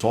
100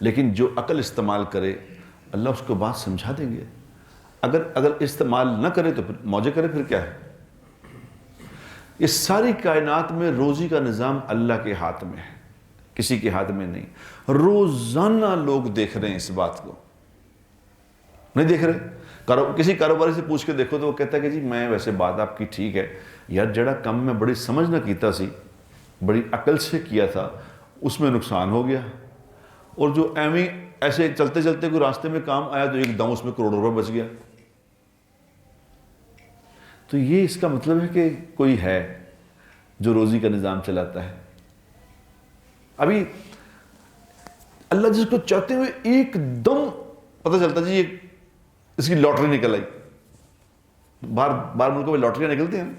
لیکن جو عقل استعمال کرے اللہ اس کو بات سمجھا دیں گے. اگر استعمال نہ کرے تو پھر موجے کرے، پھر کیا ہے. اس ساری کائنات میں روزی کا نظام اللہ کے ہاتھ میں ہے، کسی کے ہاتھ میں نہیں. روزانہ لوگ دیکھ رہے ہیں اس بات کو، نہیں دیکھ رہے؟ کسی کاروباری سے پوچھ کے دیکھو تو وہ کہتا ہے کہ جی میں ویسے بات آپ کی ٹھیک ہے یار، جڑا کم میں بڑی سمجھ نہ کیتا سی، بڑی عقل سے کیا تھا، اس میں نقصان ہو گیا. اور جو ایسے چلتے چلتے کوئی راستے میں کام آیا تو ایک دم اس میں کروڑوں روپے بچ گیا. تو یہ اس کا مطلب ہے کہ کوئی ہے جو روزی کا نظام چلاتا ہے. ابھی اللہ جس کو چاہتے ہوئے ایک دم پتہ چلتا جی اس کی لاٹری نکل آئی. باہر ملکوں میں لاٹریاں نکلتی ہیں.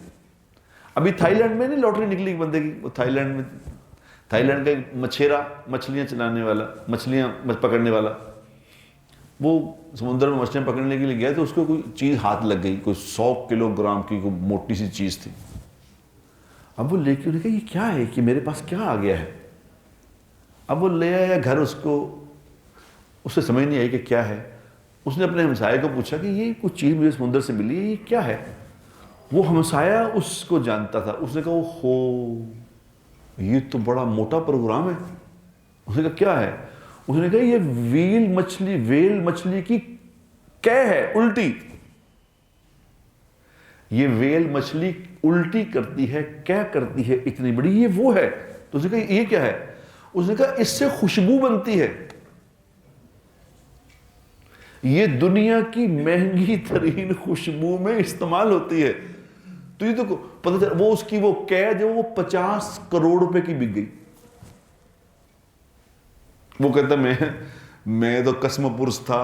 ابھی تھائی لینڈ میں نہیں لاٹری نکلی بندے کی، وہ تھائی لینڈ کا مچھیرا، مچھلیاں چلانے والا، مچھلیاں پکڑنے والا، وہ سمندر میں مچھلیاں پکڑنے کے لیے گیا تو اس کو کوئی چیز ہاتھ لگ گئی، کوئی 100 کلو گرام کی کوئی موٹی سی چیز تھی. اب وہ لے کے انہوں نے کہا یہ کیا ہے کہ میرے پاس کیا آ گیا ہے. اب وہ لے آیا گھر، اسے سمجھ نہیں آئی کہ کیا ہے. اس نے اپنے ہمسائے کو پوچھا کہ یہ کچھ چیز مجھے سمندر سے ملی ہے، یہ کیا ہے. وہ ہمسایہ اس کو جانتا تھا. اس نے کہا ہو یہ تو بڑا موٹا پروگرام ہے. اس نے کہا کیا ہے. اس نے کہا یہ ویل مچھلی کی کیا ہے الٹی. یہ ویل مچھلی الٹی کرتی ہے، کیا کرتی ہے اتنی بڑی، یہ وہ ہے. تو اس نے کہا یہ کیا ہے. اس نے کہا اس سے خوشبو بنتی ہے، یہ دنیا کی مہنگی ترین خوشبو میں استعمال ہوتی ہے. تو یہ تو پتہ چلا وہ اس کی وہ قید ہے، وہ 50 کروڑ روپے کی بک گئی. وہ کہتا میں تو قسم پرس تھا،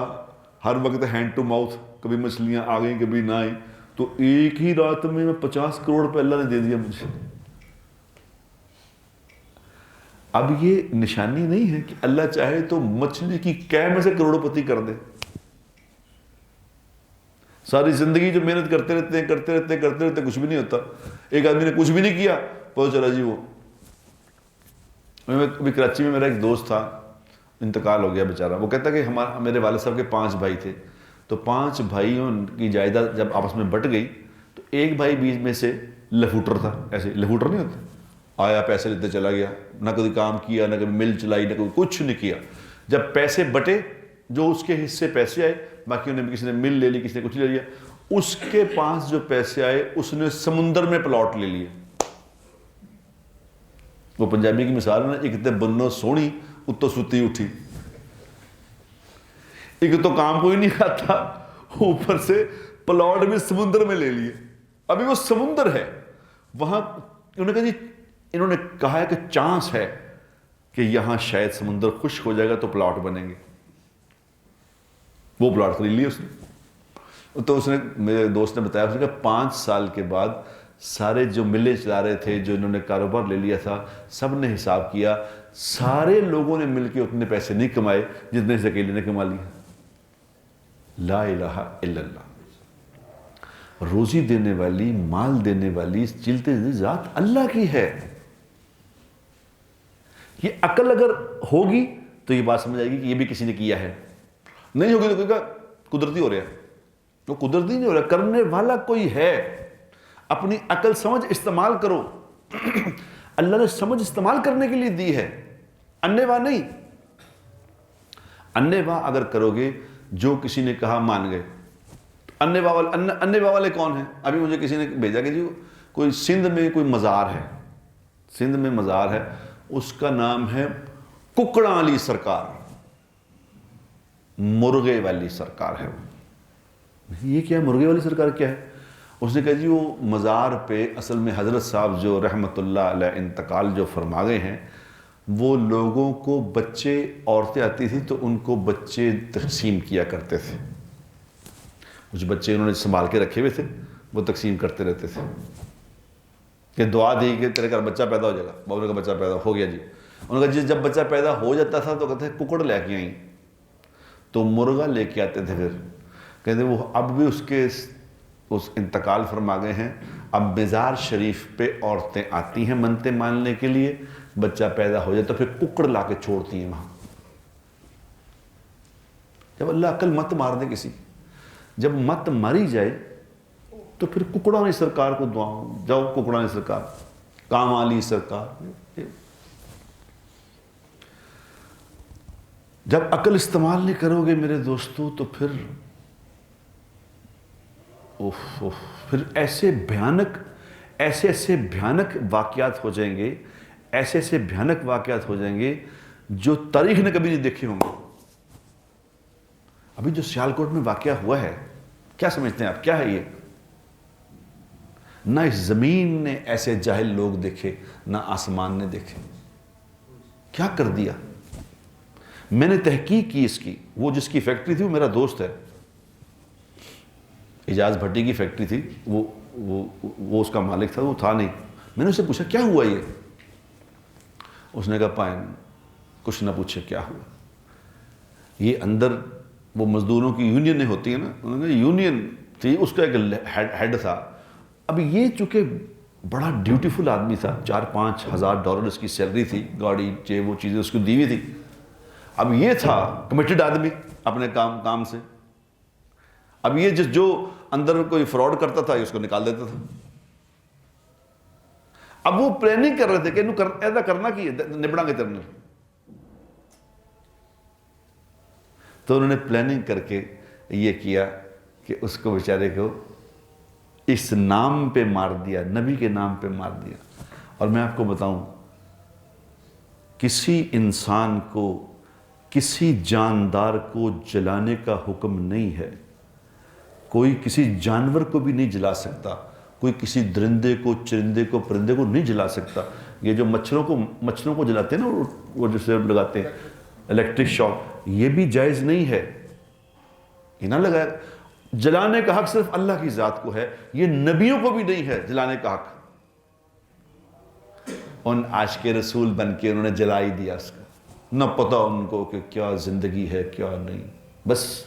ہر وقت ہینڈ ٹو ماؤتھ، کبھی مچھلیاں آ گئیں کبھی نہ آئیں، تو ایک ہی رات میں 50 کروڑ روپے اللہ نے دے دیا مجھے. اب یہ نشانی نہیں ہے کہ اللہ چاہے تو مچھلی کی قید میں سے کروڑوں پتی کر دے. ساری زندگی جو محنت کرتے رہتے کچھ بھی نہیں ہوتا. ایک آدمی نے کچھ بھی نہیں کیا، پتہ چلا جی وہ. ابھی کراچی میں میرا ایک دوست تھا، انتقال ہو گیا بیچارہ. وہ کہتا کہ میرے والد صاحب کے 5 بھائی تھے، تو 5 بھائیوں کی جائیداد جب آپس میں بٹ گئی تو ایک بھائی بیچ میں سے لفوٹر تھا. ایسے لفوٹر نہیں ہوتا، آیا پیسے لیتے چلا گیا، نہ کبھی کام کیا، نہ کبھی مل چلائی، نہ کبھی کچھ نہیں کیا. جب پیسے بٹے، جو اس کے حصے پیسے آئے، باقیوں نے کسی نے مل لے لی، کسی نے کچھ لے لیا. اس کے پاس جو پیسے آئے اس نے سمندر میں پلاٹ لے لیے. وہ پنجابی کی مثال ہے نا، ایک تے بنو سونی اتو ستی اٹھی. ایک تو کام کوئی نہیں کھاتا، اوپر سے پلاٹ بھی سمندر میں لے لیے. ابھی وہ سمندر ہے وہاں. انہوں نے کہا ہے کہ چانس ہے کہ یہاں شاید سمندر خشک ہو جائے گا تو پلاٹ بنیں گے. وہ پلاٹ خرید لیے اس نے. تو اس نے، میرے دوست نے بتایا، اس نے کہا 5 سال کے بعد سارے جو ملیں چلا رہے تھے، جو انہوں نے کاروبار لے لیا تھا، سب نے حساب کیا، سارے لوگوں نے مل کے اتنے پیسے نہیں کمائے جتنے اس اکیلے نے کما لیے. لا الہ الا اللہ. روزی دینے والی، مال دینے والی چلتے ذات اللہ کی ہے. یہ عقل اگر ہوگی تو یہ بات سمجھ آئے گی کہ یہ بھی کسی نے کیا ہے. نہیں ہوگی تو کوئی کہا قدرتی ہو رہا ہے. وہ قدرتی نہیں ہو رہا، کرنے والا کوئی ہے. اپنی عقل سمجھ استعمال کرو. اللہ نے سمجھ استعمال کرنے کے لیے دی ہے، انے واہ نہیں. انے واہ اگر کرو گے، جو کسی نے کہا مان گئے. انے واہ والے کون ہیں؟ ابھی مجھے کسی نے بھیجا کہ جی کوئی سندھ میں کوئی مزار ہے، سندھ میں مزار ہے، اس کا نام ہے ککڑاں والی سرکار، مرغے والی سرکار ہے. یہ کیا مرغے والی سرکار کیا ہے؟ اس نے کہا جی وہ مزار پہ اصل میں حضرت صاحب جو رحمت اللہ علیہ انتقال جو فرما گئے ہیں، وہ لوگوں کو بچے، عورتیں آتی تھی تو ان کو بچے تقسیم کیا کرتے تھے. کچھ بچے انہوں نے سنبھال کے رکھے ہوئے تھے، وہ تقسیم کرتے رہتے تھے کہ دعا دی کہ تیرے گھر بچہ پیدا ہو جائے گا. بابا کا بچہ پیدا ہو گیا جی. انہوں نے کہا جب بچہ پیدا ہو جاتا تھا تو کہتے ہیں ککڑ لے کے آئیں، تو مرغا لے کے آتے تھے. پھر کہتے وہ اب بھی اس انتقال فرما گئے ہیں. اب مزار شریف پہ عورتیں آتی ہیں منتیں ماننے کے لیے، بچہ پیدا ہو جائے تو پھر ککڑ لا کے چھوڑتی ہیں وہاں. جب اللہ عقل مت مار دے کسی، جب مت ماری جائے تو پھر ککڑانی سرکار کو دعاؤں، جاؤ ککڑانی سرکار، کام والی سرکار۔ جب عقل استعمال نہیں کرو گے میرے دوستو تو پھر پھر ایسے بھیانک واقعات ہو جائیں گے، ایسے بھیانک واقعات ہو جائیں گے جو تاریخ نے کبھی نہیں دیکھے ہوں گے۔ ابھی جو سیالکوٹ میں واقعہ ہوا ہے، کیا سمجھتے ہیں آپ، کیا ہے یہ؟ نہ اس زمین نے ایسے جاہل لوگ دیکھے، نہ آسمان نے دیکھے۔ کیا کر دیا؟ میں نے تحقیق کی اس کی، وہ جس کی فیکٹری تھی وہ میرا دوست ہے، اعجاز بھٹی کی فیکٹری تھی، وہ اس کا مالک تھا، وہ تھا نہیں۔ میں نے اسے پوچھا کیا ہوا یہ؟ اس نے کہا پائن کچھ نہ پوچھے کیا ہوا، یہ اندر وہ مزدوروں کی یونین ہوتی ہیں نا، انہوں نے یونین تھی، اس کا ایک ہیڈ تھا۔ اب یہ چونکہ بڑا ڈیوٹیفل آدمی تھا، 4-5 ہزار ڈالر اس کی سیلری تھی، گاڑی وہ چیزیں اس کو دی ہوئی تھی۔ اب یہ تھا کمیٹڈ آدمی اپنے کام سے۔ اب یہ جو اندر کوئی فراڈ کرتا تھا اس کو نکال دیتا تھا۔ اب وہ پلاننگ کر رہے تھے کہ ایسا کرنا کی نبڑا گے ترنے، تو انہوں نے پلاننگ کر کے یہ کیا کہ اس کو بیچارے کو اس نام پہ مار دیا، نبی کے نام پہ مار دیا۔ اور میں آپ کو بتاؤں، کسی انسان کو، کسی جاندار کو جلانے کا حکم نہیں ہے، کوئی کسی جانور کو بھی نہیں جلا سکتا، کوئی کسی درندے کو، چرندے کو، پرندے کو نہیں جلا سکتا۔ یہ جو مچھروں کو جلاتے ہیں نا، وہ جسے لگاتے ہیں الیکٹرک شاک، یہ بھی جائز نہیں ہے، یہ نہ لگائے۔ جلانے کا حق صرف اللہ کی ذات کو ہے، یہ نبیوں کو بھی نہیں ہے جلانے کا حق۔ ان عاشق رسول بن کے انہوں نے جلا ہی دیا اس کا، نہ پتہ ان کو کہ کیا زندگی ہے کیا نہیں، بس۔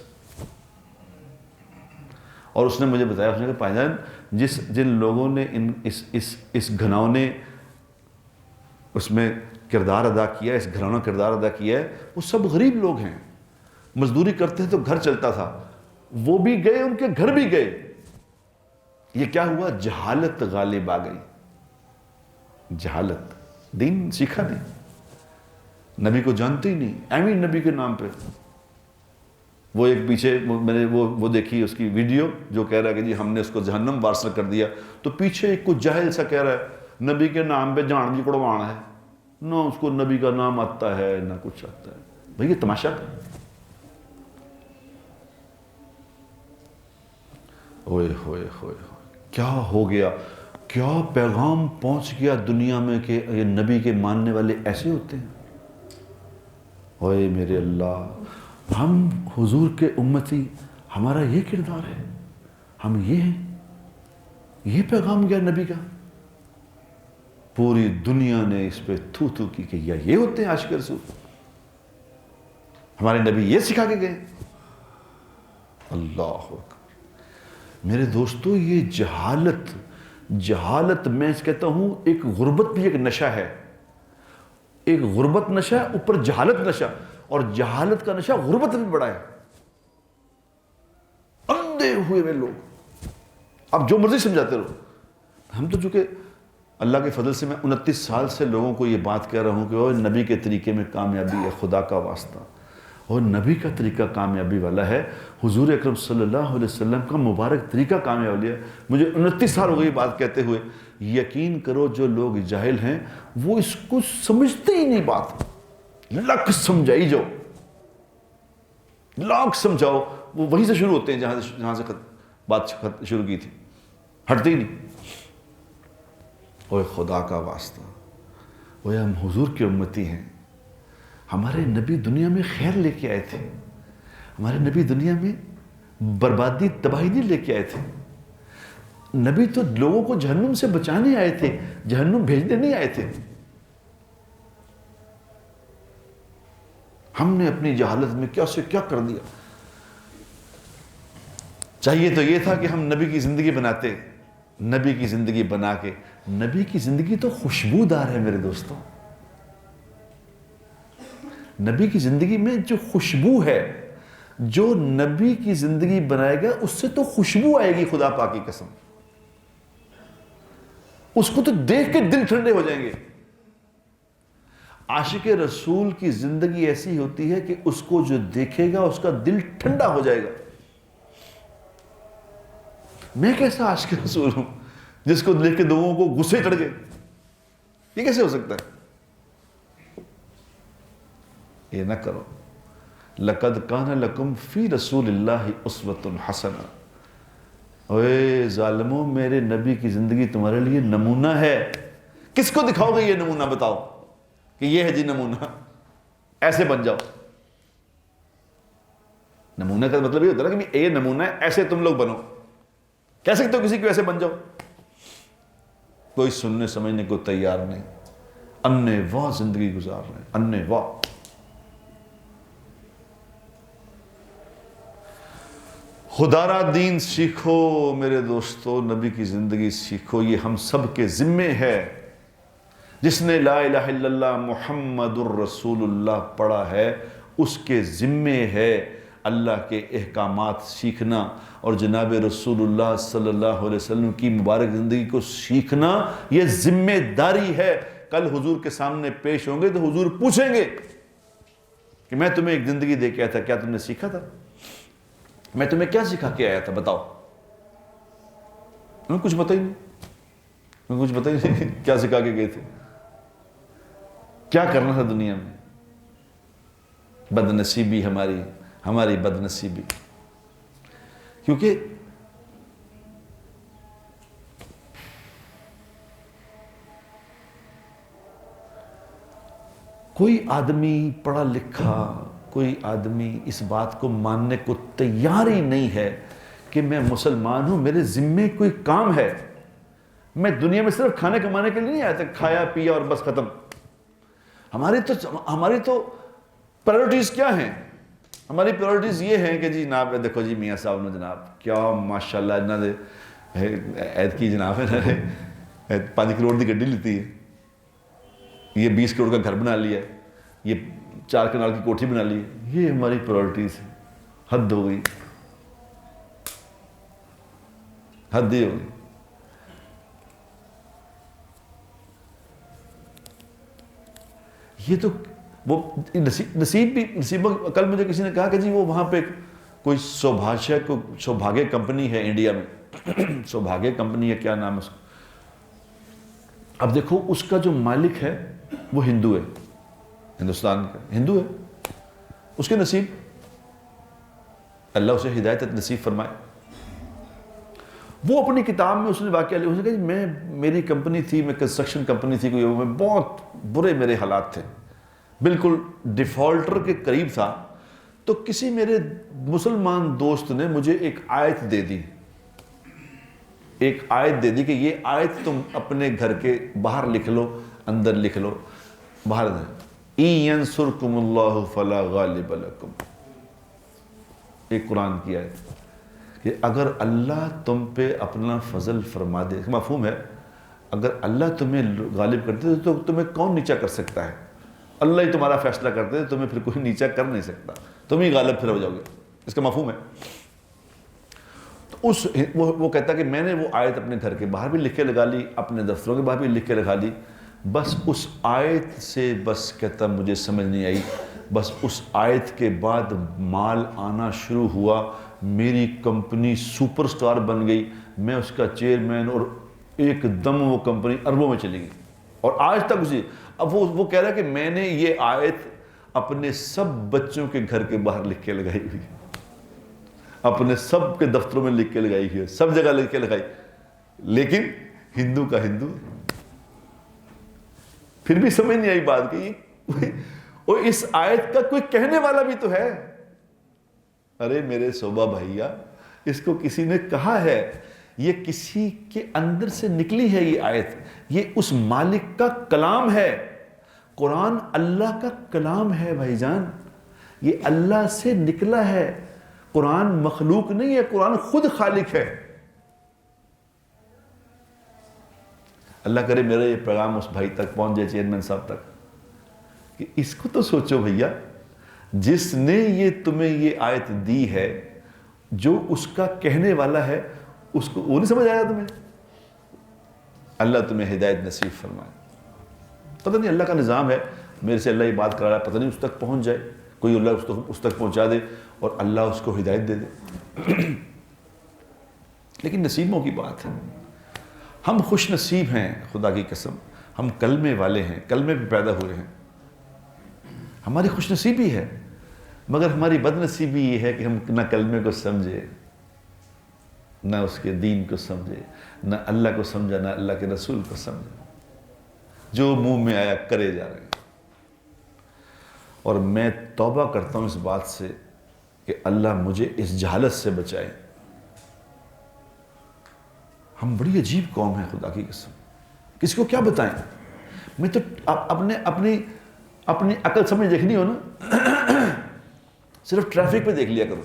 اور اس نے مجھے بتایا، اس نے کہا بھائی جان جن لوگوں نے اس گھنونے اس میں کردار ادا کیا، اس گھرانہ کردار ادا کیا ہے، وہ سب غریب لوگ ہیں، مزدوری کرتے ہیں تو گھر چلتا تھا، وہ بھی گئے، ان کے گھر بھی گئے۔ یہ کیا ہوا؟ جہالت غالب آ گئی، جہالت، دین سیکھا نہیں، نبی کو جانتے ہی نہیں، ایویں نبی کے نام پہ۔ وہ ایک پیچھے میں نے وہ دیکھی اس کی ویڈیو، جو کہہ رہا ہے کہ جی ہم نے اس کو جہنم وارث کر دیا، تو پیچھے ایک کچھ جاہل سا کہہ رہا ہے نبی کے نام پہ جان بھی کڑوانا ہے، نہ اس کو نبی کا نام آتا ہے نہ کچھ آتا ہے۔ بھئی یہ تماشا ہوئے ہوئے ہوئے کیا ہو گیا، کیا پیغام پہنچ گیا دنیا میں کہ یہ نبی کے ماننے والے ایسے ہوتے ہیں۔ اوئے میرے اللہ، ہم حضور کے امتی، ہمارا یہ کردار ہے، ہم یہ ہیں، یہ پیغام گیا نبی کا۔ پوری دنیا نے اس پہ تھو تھو کی کہ یہ ہوتے ہیں عاشق رسول، ہمارے نبی یہ سکھا کے گئے۔ اللہ اکبر میرے دوستو، یہ جہالت میں کہتا ہوں، ایک غربت بھی ایک نشہ ہے، ایک غربت نشہ اوپر جہالت نشہ، اور جہالت کا نشہ غربت بھی بڑا ہے۔ اندھے ہوئے میں لوگ، اب جو مرضی سمجھاتے رہو۔ ہم تو چونکہ اللہ کے فضل سے میں 29 سال سے لوگوں کو یہ بات کہہ رہا ہوں کہ وہ نبی کے طریقے میں کامیابی ہے، خدا کا واسطہ، اور نبی کا طریقہ کامیابی والا ہے، حضور اکرم صلی اللہ علیہ وسلم کا مبارک طریقہ کامیابی ہے۔ مجھے 29 سال ہو گئی بات کہتے ہوئے۔ یقین کرو جو لوگ جاہل ہیں وہ اس کو سمجھتے ہی نہیں، بات لاکھ سمجھائی جاؤ، لاکھ سمجھاؤ، وہ وہیں سے شروع ہوتے ہیں جہاں سے بات شروع کی تھی، ہٹتے ہی نہیں۔ اوہ خدا کا واسطہ، اوہ ہم حضور کے امتی ہیں، ہمارے نبی دنیا میں خیر لے کے آئے تھے، ہمارے نبی دنیا میں بربادی تباہی نہیں لے کے آئے تھے۔ نبی تو لوگوں کو جہنم سے بچانے آئے تھے، جہنم بھیجنے نہیں آئے تھے۔ ہم نے اپنی جہالت میں کیا سے کیا کر دیا۔ چاہیے تو یہ تھا کہ ہم نبی کی زندگی بناتے، نبی کی زندگی بنا کے، نبی کی زندگی تو خوشبودار ہے میرے دوستوں۔ نبی کی زندگی میں جو خوشبو ہے، جو نبی کی زندگی بنائے گا اس سے تو خوشبو آئے گی، خدا پاک کی قسم، اس کو تو دیکھ کے دل ٹھنڈے ہو جائیں گے۔ عاشق رسول کی زندگی ایسی ہوتی ہے کہ اس کو جو دیکھے گا اس کا دل ٹھنڈا ہو جائے گا۔ میں کیسا عاشق رسول ہوں جس کو دیکھ کے لوگوں کو غصے چڑھ گئے؟ یہ کیسے ہو سکتا ہے؟ یہ نہ کرو۔ لَقَدْ كَانَ لَكُمْ فِي رَسُولِ اللَّهِ أُسْوَةٌ حَسَنَةٌ۔ اوے ظالموں، میرے نبی کی زندگی تمہارے لیے نمونہ ہے۔ کس کو دکھاؤ گے یہ نمونہ؟ بتاؤ کہ یہ ہے جی نمونہ، ایسے بن جاؤ۔ نمونہ کا مطلب یہ ہوتا ہے نا کہ یہ نمونہ ہے، ایسے تم لوگ بنو۔ کہہ سکتے ہو کسی کو ایسے بن جاؤ؟ کوئی سننے سمجھنے کو تیار نہیں، انے واہ زندگی گزار رہے ہیں، انے واہ۔ خدا را دین سیکھو میرے دوستو، نبی کی زندگی سیکھو، یہ ہم سب کے ذمے ہے۔ جس نے لا الہ الا اللہ محمد الرسول اللہ پڑھا ہے اس کے ذمے ہے اللہ کے احکامات سیکھنا، اور جناب رسول اللہ صلی اللہ علیہ وسلم کی مبارک زندگی کو سیکھنا یہ ذمہ داری ہے۔ کل حضور کے سامنے پیش ہوں گے تو حضور پوچھیں گے کہ میں تمہیں ایک زندگی دے کے آیا تھا، کیا تم نے سیکھا تھا؟ میں تمہیں کیا سکھا کے آیا تھا بتاؤ؟ کچھ پتہ ہی نہیں، کچھ پتہ ہی نہیں کیا سکھا کے گئے تھے، کیا کرنا تھا دنیا میں۔ بد نصیبی ہماری بد نصیبی، کیونکہ کوئی آدمی پڑھا لکھا، کوئی آدمی اس بات کو ماننے کو تیار ہی نہیں ہے کہ میں مسلمان ہوں، میرے ذمے کوئی کام ہے، میں دنیا میں صرف کھانے کمانے کے لیے نہیں آیا تھا، کھایا پیا اور بس ختم۔ ہماری تو پرائرٹیز کیا ہیں؟ ہماری پرائرٹیز یہ ہیں کہ جی جناب دیکھو جی میاں صاحب نے جناب کیا ماشاءاللہ انہوں نے عید کی جناب ہے 5 کروڑ کی گڈی لیتی ہے، یہ 20 کروڑ کا گھر بنا لیا ہے، یہ 4 کنال کی کوٹھی بنا لی ہے۔ یہ ہماری پرائرٹیز ہے۔ حد ہو گئی، حد ہی ہو گئی۔ یہ تو وہ نصیب بھی نصیب۔ کل مجھے کسی نے کہا کہ جی وہ وہاں پہ کوئی سوبھاگیہ کمپنی ہے انڈیا میں، سوبھاگیہ کمپنی ہے، کیا نام ہے اس کا؟ اب دیکھو اس کا جو مالک ہے وہ ہندو ہے، ہندوستان کا ہندو ہے، اس کے نصیب، اللہ اسے ہدایت نصیب فرمائے۔ وہ اپنی کتاب میں اس نے واقعہ لکھا، اس نے کہا جی میری کمپنی تھی، میں کنسٹرکشن کمپنی تھی، کوئی میں بہت برے میرے حالات تھے، بالکل ڈیفالٹر کے قریب تھا، تو کسی میرے مسلمان دوست نے مجھے ایک آیت دے دی، کہ یہ آیت تم اپنے گھر کے باہر لکھ لو، اندر لکھ لو، باہر دیں، اِن يَنْصُرْكُمُ اللَّهُ فَلَا غَالِبَ لَكُمْ۔ ایک قرآن کی آیت کہ اگر اللہ تم پہ اپنا فضل فرما دے، مفہوم ہے اگر اللہ تمہیں غالب کرتے تو تمہیں کون نیچا کر سکتا ہے؟ اللہ ہی تمہارا فیصلہ کرتے تو تمہیں پھر کوئی نیچا کر نہیں سکتا، تم ہی غالب پھر ہو جاؤ گے، اس کا مفہوم ہے۔ تو وہ کہتا کہ میں نے وہ آیت اپنے گھر کے باہر بھی لکھ کے لگا لی، اپنے دفتروں کے باہر بھی لکھ کے لگا لی، بس اس آیت سے بس کہتا مجھے سمجھ نہیں آئی، بس اس آیت کے بعد مال آنا شروع ہوا، میری کمپنی سپر سٹار بن گئی، میں اس کا چیئرمین، اور ایک دم وہ کمپنی اربوں میں چلی گئی، اور آج تک اسی۔ اب وہ کہہ رہا ہے کہ میں نے یہ آیت اپنے سب بچوں کے گھر کے باہر لکھ کے لگائی ہوئی، اپنے سب کے دفتروں میں لکھ کے لگائی ہوئی، سب جگہ لکھ کے لگائی، لیکن ہندو کا ہندو، پھر بھی سمجھ نہیں آئی بات کی وہ اس آیت کا کوئی کہنے والا بھی تو ہے۔ ارے میرے صوبہ بھائیا، اس کو کسی نے کہا ہے، یہ کسی کے اندر سے نکلی ہے، یہ آیت یہ اس مالک کا کلام ہے۔ قرآن اللہ کا کلام ہے بھائی جان، یہ اللہ سے نکلا ہے، قرآن مخلوق نہیں ہے، قرآن خود خالق ہے۔ اللہ کرے میرا یہ پیغام اس بھائی تک پہنچ جائے، چیئرمین صاحب تک، کہ اس کو تو سوچو بھیا، جس نے یہ تمہیں یہ آیت دی ہے، جو اس کا کہنے والا ہے اس کو وہ نہیں سمجھ آیا تمہیں؟ اللہ تمہیں ہدایت نصیب فرمائے۔ پتہ نہیں اللہ کا نظام ہے، میرے سے اللہ یہ بات کرا رہا ہے، پتہ نہیں اس تک پہنچ جائے، کوئی اللہ اس تک پہنچا دے اور اللہ اس کو ہدایت دے دے۔ لیکن نصیبوں کی بات ہے، ہم خوش نصیب ہیں خدا کی قسم، ہم کلمے والے ہیں، کلمے پہ پیدا ہوئے ہیں، ہماری خوش نصیبی ہے، مگر ہماری بد نصیبی یہ ہے کہ ہم نہ کلمے کو سمجھے، نہ اس کے دین کو سمجھے، نہ اللہ کو سمجھا، نہ اللہ کے رسول کو سمجھا، جو منہ میں آیا کرے جا رہے ہیں۔ اور میں توبہ کرتا ہوں اس بات سے کہ اللہ مجھے اس جہالت سے بچائے۔ ہم بڑی عجیب قوم ہے خدا کی قسم، کسی کو کیا بتائیں؟ میں تو اپنی عقل سمجھ دیکھنی ہو نا، صرف ٹریفک پہ دیکھ لیا کرو۔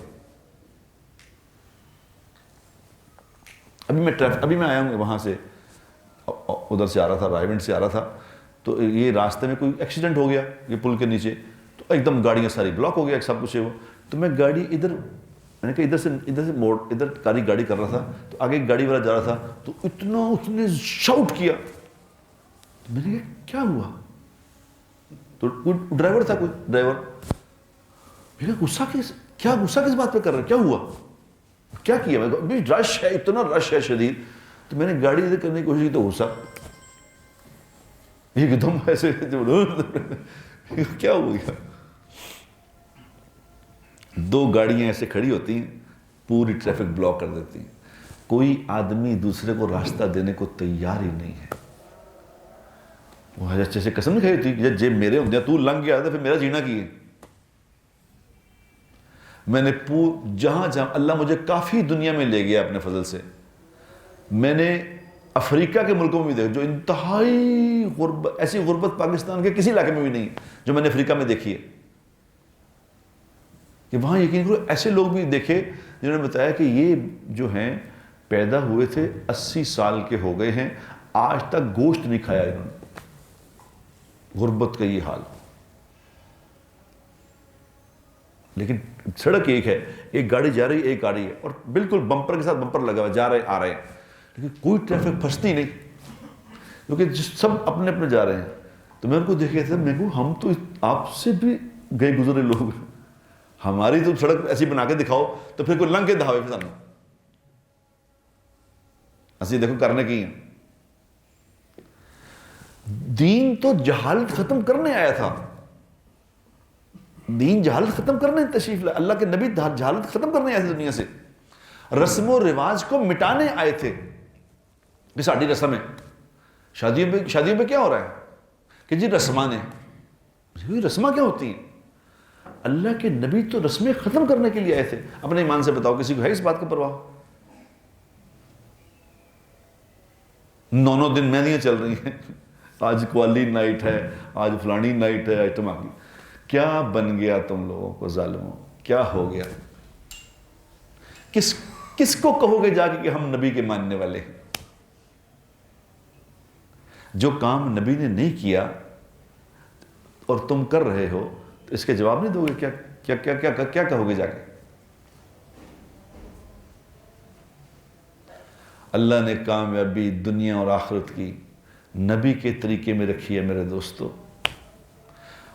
ابھی میں آیا ہوں وہاں سے، ادھر سے آ رہا تھا، رائے گنج سے آ رہا تھا، تو یہ راستے میں کوئی ایکسیڈنٹ ہو گیا یہ پل کے نیچے، تو ایک دم گاڑیاں ساری بلاک ہو گیا، سب کچھ ہے وہ، تو میں گاڑی میں نے کہا ادھر سے موڑ، ادھر گاڑی کر رہا تھا، تو آگے ایک گاڑی والا جا رہا تھا، تو اتنا اس نے شاؤٹ کیا، تو میں نے کہا کیا ہوا؟ تو ڈرائیور تھا، کوئی ڈرائیور، میں نے کہا غصہ کس بات پہ کر رہا ہے، کیا ہوا، کیا کیا؟ میں رش ہے، اتنا رش ہے شدید، تو میں نے گاڑی ادھر کرنے کی کوشش کی تو غصہ ایک دم ایسے کیا ہو گیا؟ دو گاڑیاں ایسے کھڑی ہوتی ہیں، پوری ٹریفک بلاک کر دیتی ہیں، کوئی آدمی دوسرے کو راستہ دینے کو تیار ہی نہیں ہے۔ وہ اچھے سے قسم نہیں کھائی ہوتی، جب میرے ہوندے تو لنگ گیا تھا، پھر میرا جینا کی ہے۔ میں نے جہاں اللہ مجھے کافی دنیا میں لے گیا اپنے فضل سے، میں نے افریقہ کے ملکوں میں بھی دیکھا جو انتہائی غربت، ایسی غربت پاکستان کے کسی علاقے میں بھی نہیں جو میں نے افریقہ میں دیکھی ہے، کہ وہاں یقین کرو ایسے لوگ بھی دیکھے جنہوں نے بتایا کہ یہ جو ہیں پیدا ہوئے تھے 80 سال کے ہو گئے ہیں، آج تک گوشت نہیں کھایا انہوں نے، غربت کا یہ حال۔ لیکن سڑک ایک ہے، ایک گاڑی جا رہی ہے، ایک گاڑی ہے، اور بالکل بمپر کے ساتھ بمپر لگا ہوا، جا رہے آ رہے ہیں، لیکن کوئی ٹریفک پھنستی نہیں، کیونکہ سب اپنے اپنے جا رہے ہیں۔ تو میں ان کو دیکھ رہا تھا، میں کہوں ہم تو آپ سے بھی گئے گزرے لوگ ہیں، ہماری تو سڑک ایسی بنا کے دکھاؤ تو پھر کوئی لنگ کے دھاوے پہ سامنے اسی دیکھو کرنے کی ہیں۔ دین تو جہالت ختم کرنے آیا تھا، دین جہالت ختم کرنے تشریف لائے، اللہ کے نبی جہالت ختم کرنے آئے تھے دنیا سے، رسم و رواج کو مٹانے آئے تھے۔ یہ ساڑھی رسم ہے، شادیوں پہ کیا ہو رہا ہے کہ جی رسماں ہیں، رسماں کیا ہوتی ہیں؟ اللہ کے نبی تو رسمیں ختم کرنے کے لیے آئے تھے۔ اپنے ایمان سے بتاؤ کسی کو ہے اس بات کا پرواہ؟ 9 دن مہندیاں چل رہی ہیں، آج قوالی نائٹ ہے، آج فلانی نائٹ ہے، آئٹم آگی، کیا بن گیا تم لوگوں کو ظالموں، کیا ہو گیا؟ کس کو کہو گے جا کے کہ ہم نبی کے ماننے والے ہیں؟ جو کام نبی نے نہیں کیا اور تم کر رہے ہو تو اس کے جواب نہیں دو گے؟ کیا کہو گے جا کے؟ اللہ نے کامیابی دنیا اور آخرت کی نبی کے طریقے میں رکھی ہے میرے دوستو،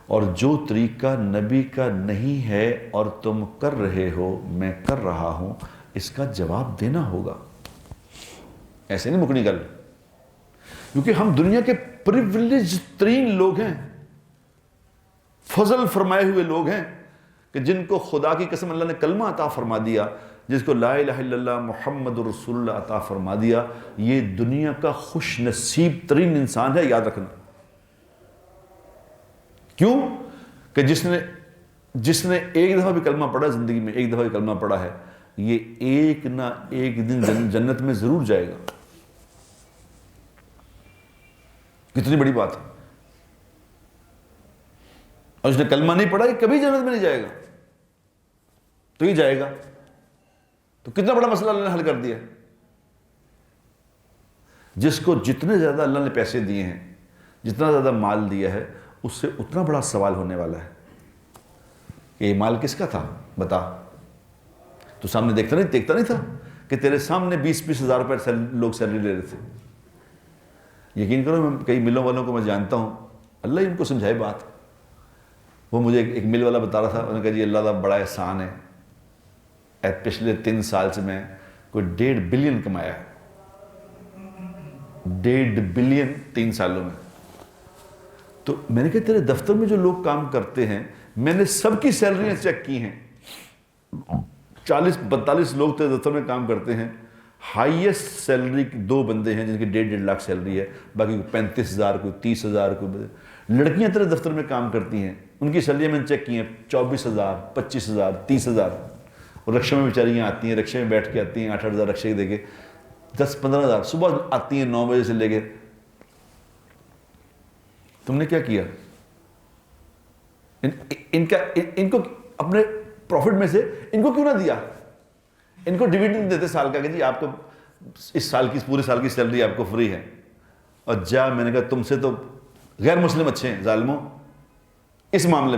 اور جو طریقہ نبی کا نہیں ہے اور تم کر رہے ہو، میں کر رہا ہوں، اس کا جواب دینا ہوگا۔ ایسے نہیں مکنی گل، کیونکہ ہم دنیا کے پریویلیج ترین لوگ ہیں، فضل فرمائے ہوئے لوگ ہیں، کہ جن کو خدا کی قسم اللہ نے کلمہ عطا فرما دیا، جس کو لا الہ الا اللہ محمد رسول اللہ عطا فرما دیا، یہ دنیا کا خوش نصیب ترین انسان ہے، یاد رکھنا۔ کیوں؟ کہ جس نے ایک دفعہ بھی کلمہ پڑھا زندگی میں، ایک دفعہ بھی کلمہ پڑھا ہے، یہ ایک نہ ایک دن جنت میں ضرور جائے گا۔ کتنی بڑی بات ہے۔ اور جس نے کلمہ نہیں پڑھا یہ کبھی جنت میں نہیں جائے گا، تو یہ جائے گا۔ تو کتنا بڑا مسئلہ اللہ نے حل کر دیا۔ جس کو جتنے زیادہ اللہ نے پیسے دیے ہیں، جتنا زیادہ مال دیا ہے، اس سے اتنا بڑا سوال ہونے والا ہے کہ یہ مال کس کا تھا بتا. تو سامنے دیکھتا نہیں تھا کہ تیرے سامنے 20-20 ہزار روپے لوگ سیلری لے رہے تھے. یقین کرو میں کئی ملوں والوں کو میں جانتا ہوں, اللہ ہی ان کو سمجھائے بات. وہ مجھے ایک مل والا بتا رہا تھا, انہوں نے کہا جی اللہ کا بڑا احسان ہے, پچھلے 3 سال سے میں کوئی 1.5 بلین کمایا ہے. 1.5 بلین 3 سالوں میں. تو میں نے کہا تیرے دفتر میں جو لوگ کام کرتے ہیں میں نے سب کی سیلریاں چیک کی ہیں, 40-42 لوگ تیرے دفتر میں کام کرتے ہیں, ہائیسٹ سیلری 2 بندے ہیں جن کی 1.5 لاکھ سیلری ہے, باقی کوئی 35,000 کوئی 30,000 کوئی. لڑکیاں تیرے دفتر میں کام کرتی ہیں, ان کی سیلریاں میں نے چیک کی ہیں 24,000 25,000 30,000. اور رکشے میں بیچاریاں آتی ہیں, رکشے میں بیٹھ کے آتی ہیں 8-8 ہزار رکشے دے کے, 10-15 ہزار صبح آتی ہیں 9 بجے سے لے کے. تم نے کیا کیا؟ ان کو اپنے پروفٹ میں سے ان کو کیوں نہ دیا؟ ان کو ڈیویڈنڈ دیتے سال کا کہ جی آپ کو اس سال کی پورے سال کی سیلری آپ کو فری ہے. اور میں نے کہا تم سے تو غیر مسلم اچھے ہیں ظالموں اس معاملے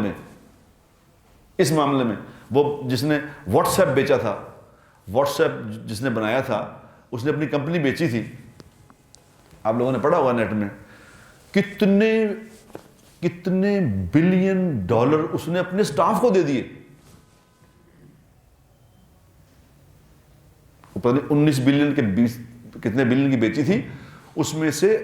میں. وہ جس نے واٹس ایپ بیچا تھا, واٹس ایپ جس نے بنایا تھا, اس نے اپنی کمپنی بیچی تھی. آپ لوگوں نے پڑھا ہوگا نیٹ میں, کتنے بلین ڈالر اس نے اپنے سٹاف کو دے دیے. پتہ نہیں 19 بلین کے 20 کتنے بلین کی بیچی تھی. اس میں سے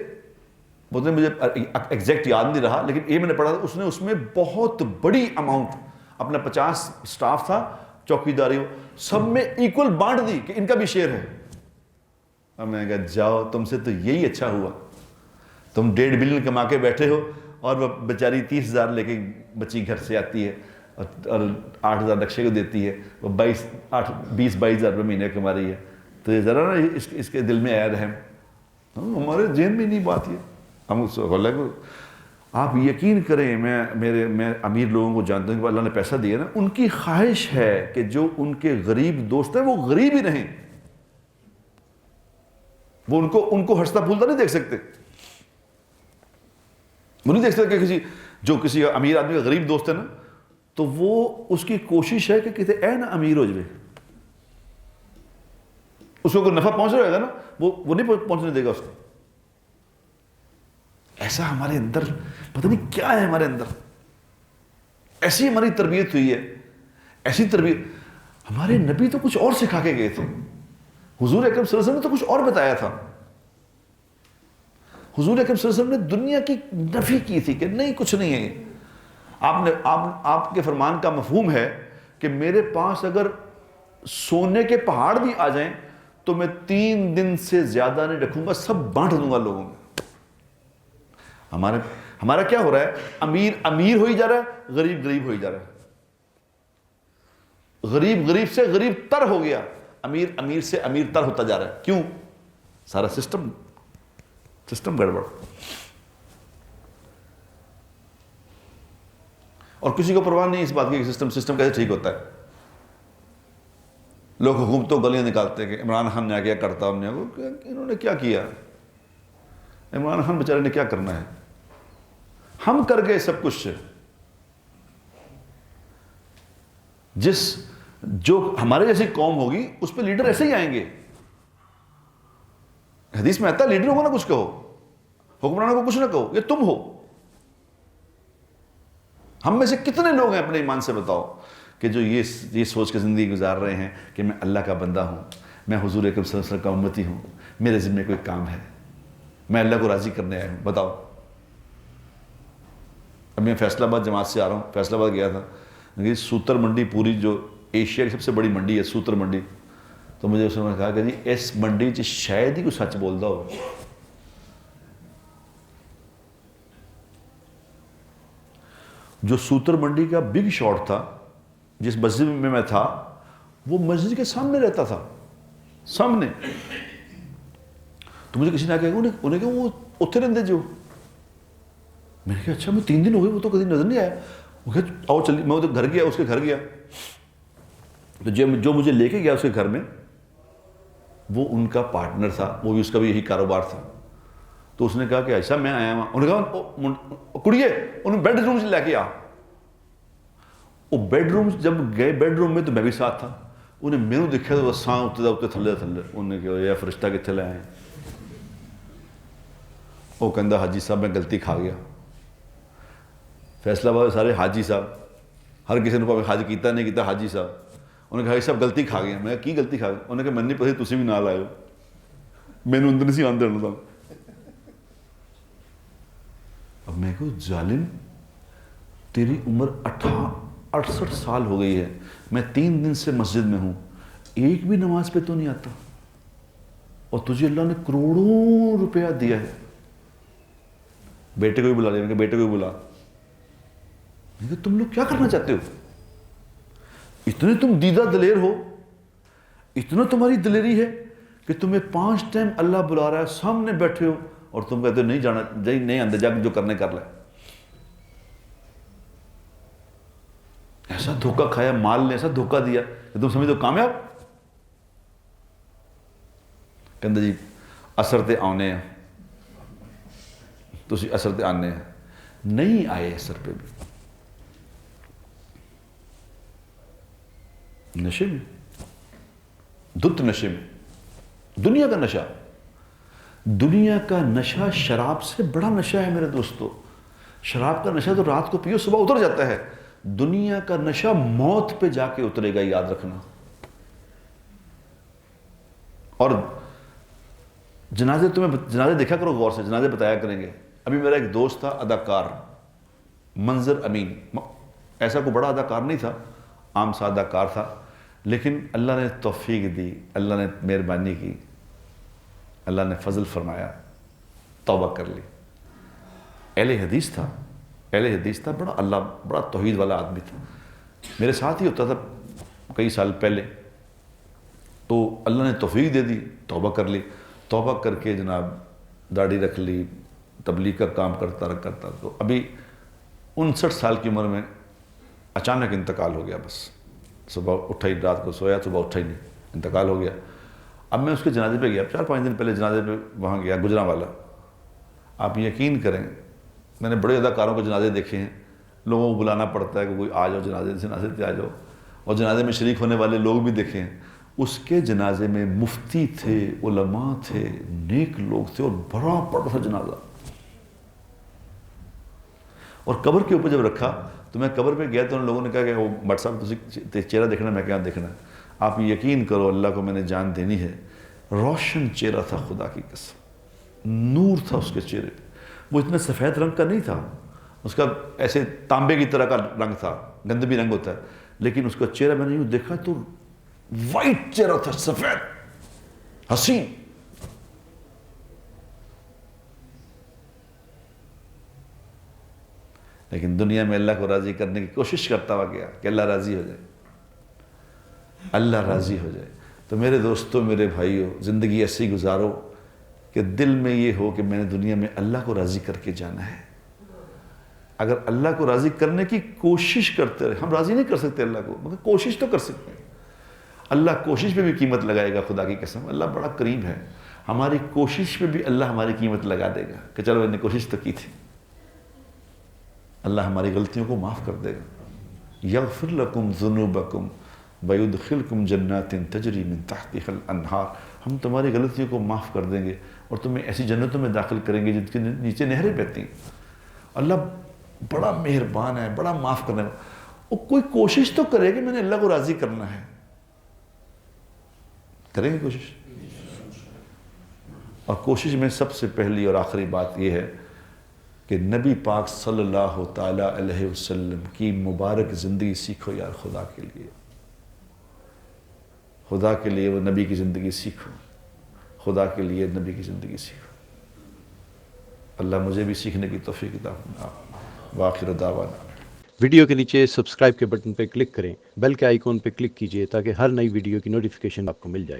بولتے مجھے ایگزیکٹ یاد نہیں رہا, لیکن یہ میں نے پڑھا تھا اس نے اس میں بہت بڑی اماؤنٹ اپنا 50 سٹاف تھا, چوکیداری سب میں ایکول بانٹ دی کہ ان کا بھی شیئر ہے. اور میں نے کہا جاؤ تم سے تو یہی اچھا ہوا, تم 1.5 بلین کما کے بیٹھے ہو اور وہ بیچاری 30,000 لے کے بچی گھر سے آتی ہے اور 8,000 رکشے کو دیتی ہے, وہ 20-22 ہزار روپے مہینے کما رہی ہے. تو یہ ذرا نا اس کے دل میں آیا رحم. ہمارے ذہن میں نہیں بات, یہ ہم آپ یقین کریں, میں امیر لوگوں کو جانتا ہوں کہ اللہ نے پیسہ دیا نا, ان کی خواہش ہے کہ جو ان کے غریب دوست ہیں وہ غریب ہی رہیں. وہ ان کو ہنستا پھولتا نہیں دیکھ سکتے. وہ نہیں دیکھ سکتے کہ کسی امیر آدمی کا غریب دوست ہے نا, تو وہ اس کی کوشش ہے کہ کہتے اے نا امیر ہو جائے, اس کو کوئی نفع پہنچ رہے گا نا وہ نہیں پہنچنے دے گا اس کو. ایسا ہمارے اندر پتہ نہیں کیا ہے, ہمارے اندر ایسی ہماری تربیت ہوئی ہے, ایسی تربیت. ہمارے نبی تو کچھ اور سکھا کے گئے تھے, حضور اکرم صلی اللہ علیہ وسلم نے تو کچھ اور بتایا تھا. حضور اکرم صلی اللہ علیہ وسلم نے دنیا کی نفی کی تھی کہ نہیں کچھ نہیں ہے. آپ کے فرمان کا مفہوم ہے کہ میرے پاس اگر سونے کے پہاڑ بھی آ جائیں تو میں 3 دن سے زیادہ نہیں رکھوں گا, سب بانٹ دوں گا لوگوں میں. ہمارا کیا ہو رہا ہے؟ امیر ہوئی جا رہا ہے, غریب ہوئی جا رہا ہے. غریب سے غریب تر ہو گیا, امیر سے امیر تر ہوتا جا رہا ہے. کیوں؟ سارا سسٹم گڑبڑ. اور کسی کو پرواہ نہیں اس بات کی کہ سسٹم کیسے ٹھیک ہوتا ہے. لوگ حکومتوں گلیاں نکالتے ہیں کہ عمران خان نے کیا کرتا, انہوں نے کیا کیا. عمران خان بیچارے نے کیا کرنا ہے, ہم کر گئے سب کچھ. جو ہمارے جیسی قوم ہوگی اس پہ لیڈر ایسے ہی آئیں گے. حدیث میں آتا ہے لیڈروں کو نہ کچھ کہو, حکمرانوں کو کچھ نہ کہو, یہ تم ہو. ہم میں سے کتنے لوگ ہیں اپنے ایمان سے بتاؤ کہ جو یہ سوچ کے زندگی گزار رہے ہیں کہ میں اللہ کا بندہ ہوں, میں حضور اکرم صلی اللہ علیہ وسلم کا امتی ہوں, میرے ذمہ کوئی کام ہے, میں اللہ کو راضی کرنے آیا ہوں. بتاؤ. اب میں فیصل آباد جماعت سے آ رہا ہوں, فیصل آباد گیا تھا, سوتر منڈی پوری جو ایشیا کی سب سے بڑی منڈی ہے سوتر منڈی, تو مجھے اس نے کہا کہ جی اس منڈی چ شاید ہی کوئی سچ بولتا ہو. جو سوتر منڈی کا بگ شاٹ تھا, جس مسجد میں تھا, وہ مسجد کے سامنے رہتا تھا, سامنے. تو مجھے کسی نے انہیں کہا وہ اتنے رہتے جو. میں نے کہا اچھا, میں 3 دن ہو گئے, وہ تو کبھی نظر نہیں آیا. وہ کہا آؤ چلیے. میں ادھر گھر گیا, اس کے گھر گیا, تو جو مجھے لے کے گیا اس کے گھر میں, وہ ان کا پارٹنر تھا, وہ بھی اس کا بھی یہی کاروبار تھا. تو اس نے کہا کہ ایسا میں آیا ہوں. انہوں نے کہا کڑیے انہیں بیڈ روم سے لے کے آ. وہ بیڈروم جب گئے بیڈروم میں تو میں بھی ساتھ تھا. انہیں مینو دیکھا تو ساں اتنے تھلے تھلے. انہیں کہا یہ فرشتہ کتنے لے آئے. وہ کہندا حاجی صاحب میں غلطی کھا گیا. فیصلہ آباد سارے حاجی صاحب, ہر کسی نے پاوے حج کیتا نہیں کیتا حاجی صاحب. انہیں کہا یہ سب غلطی کھا گیا. میں کی غلطی کھا گیا؟ انہیں کہا میں نہیں پتا تسی بھی نال آئے ہو, مینو اندر نہیں سی آن دینا تھا. اب میں کہوں ظالم تیری عمر 68 سال ہو گئی ہے, میں 3 دن سے مسجد میں ہوں, ایک بھی نماز پہ تو نہیں آتا, اور تجھے اللہ نے کروڑوں روپیہ دیا ہے. بیٹے کو بھی بلا لیا. میں کہ بیٹے کو بھی بلا. میں کہ تم لوگ کیا کرنا چاہتے ہو؟ اتنے تم دیدہ دلیر ہو, اتنا تمہاری دلیری ہے کہ تمہیں 5 ٹائم اللہ بلا رہا ہے, سامنے بیٹھے ہو, اور تم کہتے ہو نہیں جانا, نہیں آندے, جا جو کرنے کر لے. ایسا دھوکہ کھایا, مال نے ایسا دھوکہ دیا کہ تم سمجھتے ہو کامیاب. کہندے جی اثر تے آنے ہیں, تسی اثر تے آنے ہیں. نہیں آئے اثر پہ بھی, نشے میں, دھت نشے میں. دنیا کا نشہ, دنیا کا نشہ شراب سے بڑا نشہ ہے میرے دوستو. شراب کا نشہ تو رات کو پیو صبح اتر جاتا ہے. دنیا کا نشہ موت پہ جا کے اترے گا, یاد رکھنا. اور جنازے جنازے دیکھا کرو غور سے, جنازے بتایا کریں گے. ابھی میرا ایک دوست تھا اداکار, منظر امین. ایسا کوئی بڑا اداکار نہیں تھا, عام سا اداکار تھا, لیکن اللہ نے توفیق دی, اللہ نے مہربانی کی, اللہ نے فضل فرمایا, توبہ کر لی. اہل حدیث تھا, اہل حدیث تھا, بڑا توحید والا آدمی تھا. میرے ساتھ ہی ہوتا تھا کئی سال پہلے. تو اللہ نے توفیق دے دی, توبہ کر لی. توبہ کر کے جناب داڑھی رکھ لی, تبلیغ کا کام کرتا. تو ابھی 59 سال کی عمر میں اچانک انتقال ہو گیا. بس صبح اٹھا ہی, رات کو سویا, صبح اٹھا ہی نہیں, انتقال ہو گیا. اب میں اس کے جنازے پہ گیا, 4-5 دن پہلے جنازے پہ وہاں گیا, گجرانوالا. آپ یقین کریں, میں نے بڑے اداکاروں کو جنازے دیکھے ہیں, لوگوں کو بلانا پڑتا ہے کہ کوئی آ جاؤ جنازے پہ آ جاؤ, اور جنازے میں شریک ہونے والے لوگ بھی دیکھے ہیں. اس کے جنازے میں مفتی تھے, علماء تھے, نیک لوگ تھے, اور بڑا تھا جنازہ. اور قبر کے اوپر جب رکھا تو میں قبر پہ گیا تو ان لوگوں نے کہا کہ وہ بٹ صاحب تسی چہرہ دیکھنا. میں کیا دیکھنا؟ آپ یقین کرو, اللہ کو میں نے جان دینی ہے, روشن چہرہ تھا, خدا کی قسم, نور تھا اس کے چہرے پہ. وہ اتنا سفید رنگ کا نہیں تھا, اس کا ایسے تانبے کی طرح کا رنگ تھا, گندمی رنگ ہوتا ہے, لیکن اس کا چہرہ میں نے یوں دیکھا تو وائٹ چہرہ تھا, سفید, حسین. لیکن دنیا میں اللہ کو راضی کرنے کی کوشش کرتا ہوا گیا کہ اللہ راضی ہو جائے, اللہ راضی ہو جائے. تو میرے دوستوں, میرے بھائیوں, زندگی ایسی گزارو کہ دل میں یہ ہو کہ میں نے دنیا میں اللہ کو راضی کر کے جانا ہے. اگر اللہ کو راضی کرنے کی کوشش کرتے رہے, ہم راضی نہیں کر سکتے اللہ کو, مگر کوشش تو کر سکتے ہیں. اللہ کوشش پہ بھی قیمت لگائے گا, خدا کی قسم. اللہ بڑا کریم ہے, ہماری کوشش پہ بھی اللہ ہماری قیمت لگا دے گا کہ چلو میں نے کوشش تو کی تھی. اللہ ہماری غلطیوں کو معاف کر دے گا. یغفر لکم ذنوبکم ویدخلکم جنات تجری من تحتها الانہار. ہم تمہاری غلطیوں کو معاف کر دیں گے اور تمہیں ایسی جنتوں میں داخل کریں گے جن کے نیچے نہریں بہتی ہیں. اللہ بڑا مہربان ہے, بڑا معاف کرنے والا. وہ کوئی کوشش تو کرے کہ میں نے اللہ کو راضی کرنا ہے. کریں گے کوشش؟ اور کوشش میں سب سے پہلی اور آخری بات یہ ہے کہ نبی پاک صلی اللہ تعالیٰ علیہ وسلم کی مبارک زندگی سیکھو یار, خدا کے لیے, خدا کے لیے وہ نبی کی زندگی سیکھو, خدا کے لیے نبی کی زندگی سیکھو. اللہ مجھے بھی سیکھنے کی توفیق عطا فرمائے. وآخر دعوانا. ویڈیو کے نیچے سبسکرائب کے بٹن پہ کلک کریں, بیل کے آئیکن پہ کلک کیجئے تاکہ ہر نئی ویڈیو کی نوٹیفیکیشن آپ کو مل جائے.